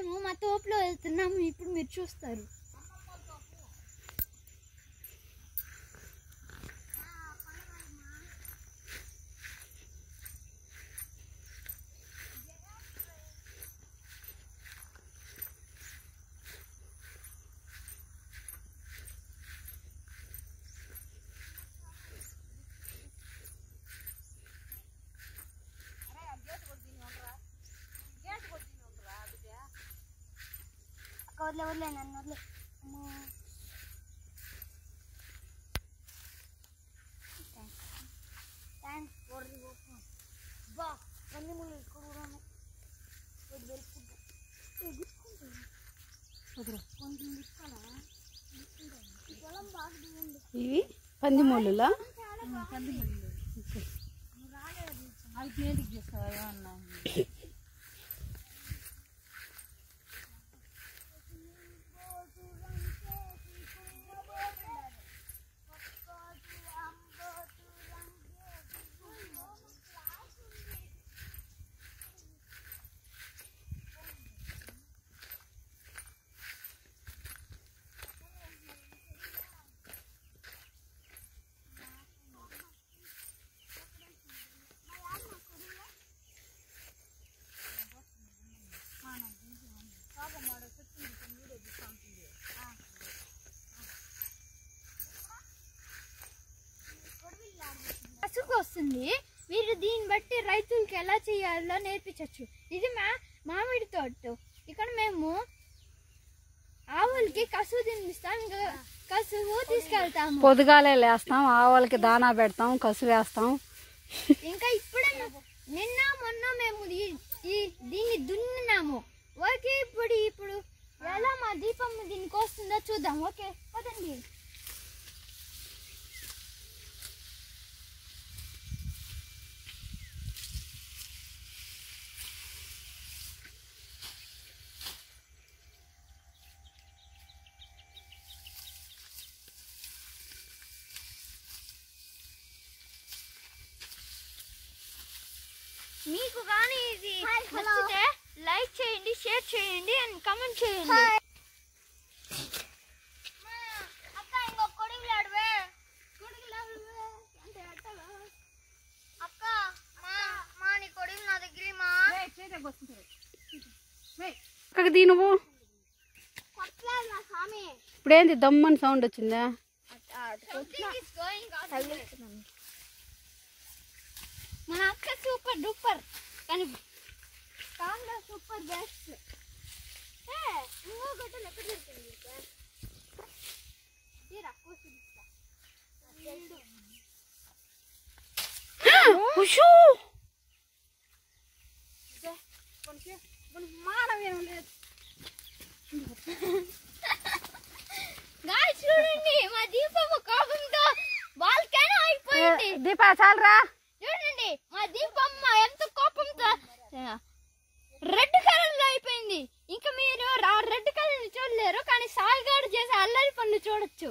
మేము మా తోపులో వెళ్తున్నాము. ఇప్పుడు మీరు చూస్తారు. వదిలే నన్ను వదిలే. ఇవి పంది ముళ్ళులా? పసుపు వస్తుంది. వీరు దీన్ని బట్టి రైతులకి ఎలా చేయాలో నేర్పించవచ్చు. ఇది మామిడి తోట. ఇక్కడ మేము ఆవులకి కసువు తినిపిస్తాం. ఇంకా కసువు తీసుకెళ్తాము. పొద్దుగాలే లేస్తాం, ఆవులకి దానా పెడతాం, కసువు వేస్తాం. ఇంకా ఇప్పుడే నిన్న మొన్న మేము దీన్ని దున్నాము. ఓకే, ఇప్పుడు ఎలా మా దీపం దీనికి వస్తుందో చూద్దాం. ఓకే పదండి. మీకు కానీ ఇది నచ్చితే లైక్ చేయండి, షేర్ చేయండి అండ్ కామెంట్ చేయండి. అక్క ఇంకో కొడుకులాడువే అంటే అక్క మా నీ కొడుకు నా దగ్గర అక్కడికి దీ నువ్వు. ఇప్పుడేంది దమ్మని సౌండ్ వచ్చిందా? మన అక్క సూపర్ డూపర్ కానీ కాంగ్రె సూపర్ బెస్ట్. ఇంకో గొట్టలు ఎక్కడ దొరుకుతుంది? చూడండి మా దీపము కోపంతో బాల్కనీ అయిపోయింది. దీపా చాలరా. చూడండి మా దీపమ్మ ఎంత కోపంతో రెడ్ కలర్ లో అయిపోయింది. ఇంకా మీరు ఆ రెడ్ కలర్ ని చూడలేరు, కానీ సాయిగాడు చేసే అల్లరి పనులు చూడొచ్చు.